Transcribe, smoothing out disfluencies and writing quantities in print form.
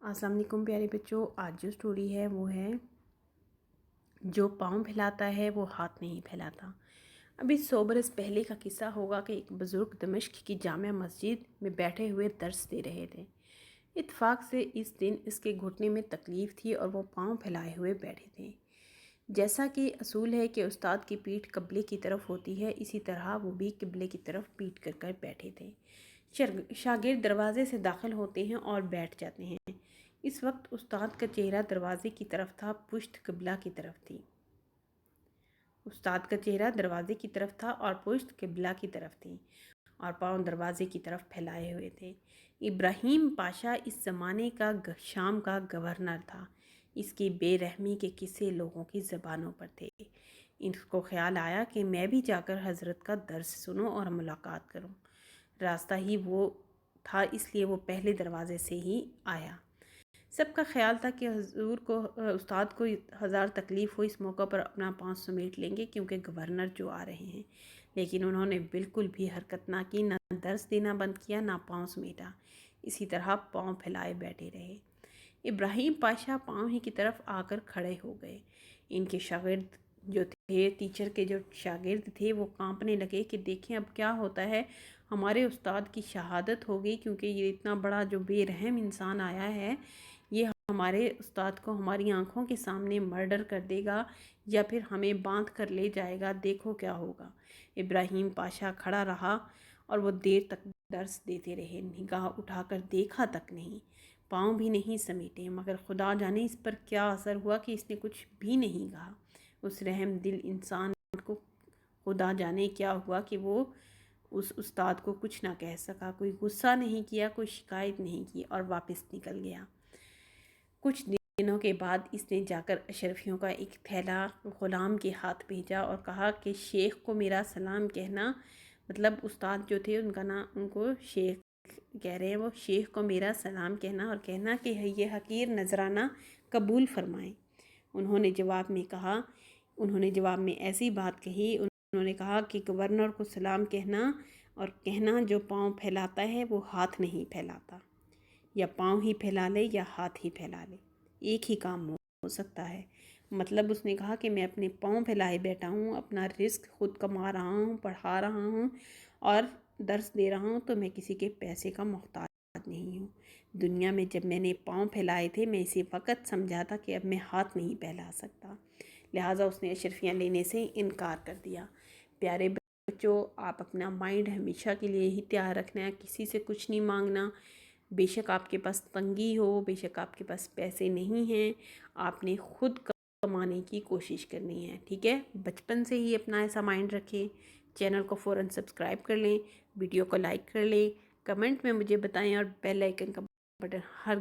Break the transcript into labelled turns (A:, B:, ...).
A: السلام علیکم پیارے بچوں، آج جو سٹوری ہے وہ ہے جو پاؤں پھیلاتا ہے وہ ہاتھ نہیں پھیلاتا۔ ابھی 100 برس پہلے کا قصہ ہوگا کہ ایک بزرگ دمشق کی جامع مسجد میں بیٹھے ہوئے درس دے رہے تھے۔ اتفاق سے اس دن اس کے گھٹنے میں تکلیف تھی اور وہ پاؤں پھیلائے ہوئے بیٹھے تھے۔ جیسا کہ اصول ہے کہ استاد کی پیٹھ قبلے کی طرف ہوتی ہے، اسی طرح وہ بھی قبلے کی طرف پیٹھ کر کر بیٹھے تھے۔ شاگرد دروازے سے داخل ہوتے ہیں اور بیٹھ جاتے ہیں۔ اس وقت استاد کا چہرہ دروازے کی طرف تھا، پشت قبلہ کی طرف تھی۔ استاد کا چہرہ دروازے کی طرف تھا اور پشت قبلہ کی طرف تھی اور پاؤں دروازے کی طرف پھیلائے ہوئے تھے۔ ابراہیم پاشا اس زمانے کا شام کا گورنر تھا۔ اس کی بے رحمی کے قصے لوگوں کی زبانوں پر تھے۔ اس کو خیال آیا کہ میں بھی جا کر حضرت کا درس سنوں اور ملاقات کروں۔ راستہ ہی وہ تھا، اس لیے وہ پہلے دروازے سے ہی آیا۔ سب کا خیال تھا کہ حضور کو استاد کو ہزار تکلیف ہو، اس موقع پر اپنا پاؤں سمیٹ لیں گے کیونکہ گورنر جو آ رہے ہیں، لیکن انہوں نے بالکل بھی حرکت نہ کی، نہ درس دینا بند کیا، نہ پاؤں سمیٹا۔ اسی طرح پاؤں پھیلائے بیٹھے رہے۔ ابراہیم پاشا پاؤں ہی کی طرف آ کر کھڑے ہو گئے۔ ان کے شاگرد جو تھے، ٹیچر کے جو شاگرد تھے، وہ کانپنے لگے کہ دیکھیں اب کیا ہوتا ہے، ہمارے استاد کی شہادت ہوگی کیونکہ یہ اتنا بڑا جو بے رحم انسان آیا ہے، یہ ہمارے استاد کو ہماری آنکھوں کے سامنے مرڈر کر دے گا یا پھر ہمیں باندھ کر لے جائے گا، دیکھو کیا ہوگا۔ ابراہیم پاشا کھڑا رہا اور وہ دیر تک درس دیتے رہے، نگاہ اٹھا کر دیکھا تک نہیں، پاؤں بھی نہیں سمیٹے، مگر خدا جانے اس پر کیا اثر ہوا کہ اس نے کچھ بھی نہیں کہا۔ اس رحم دل انسان کو خدا جانے کیا ہوا کہ وہ اس استاد کو کچھ نہ کہہ سکا، کوئی غصہ نہیں کیا، کوئی شکایت نہیں کی اور واپس نکل گیا۔ کچھ دنوں کے بعد اس نے جا کر اشرفیوں کا ایک تھیلا غلام کے ہاتھ بھیجا اور کہا کہ شیخ کو میرا سلام کہنا، مطلب استاد جو تھے ان کا نام، ان کو شیخ کہہ رہے ہیں، وہ شیخ کو میرا سلام کہنا اور کہنا کہ یہ حقیر نذرانہ قبول فرمائیں۔ انہوں نے جواب میں ایسی بات کہی، انہوں نے کہا کہ گورنر کو سلام کہنا اور کہنا جو پاؤں پھیلاتا ہے وہ ہاتھ نہیں پھیلاتا، یا پاؤں ہی پھیلا لے یا ہاتھ ہی پھیلا لے، ایک ہی کام ہو سکتا ہے۔ مطلب اس نے کہا کہ میں اپنے پاؤں پھیلائے بیٹھا ہوں، اپنا رزق خود کما رہا ہوں، پڑھا رہا ہوں اور درس دے رہا ہوں، تو میں کسی کے پیسے کا محتاج نہیں ہوں۔ دنیا میں جب میں نے پاؤں پھیلائے تھے، میں اسی وقت سمجھا تھا کہ اب میں ہاتھ نہیں پھیلا سکتا، لہٰذا اس نے اشرفیاں لینے سے انکار کر دیا۔ پیارے بچوں، آپ اپنا مائنڈ ہمیشہ کے لیے ہی تیار رکھنا ہے، کسی سے کچھ نہیں مانگنا۔ بے شک آپ کے پاس تنگی ہو، بے شک آپ کے پاس پیسے نہیں ہیں، آپ نے خود کمانے کی کوشش کرنی ہے، ٹھیک ہے؟ بچپن سے ہی اپنا ایسا مائنڈ رکھیں۔ چینل کو فوراً سبسکرائب کر لیں، ویڈیو کو لائک کر لیں، کمنٹ میں مجھے بتائیں اور بیل آئیکن کا بٹن ہر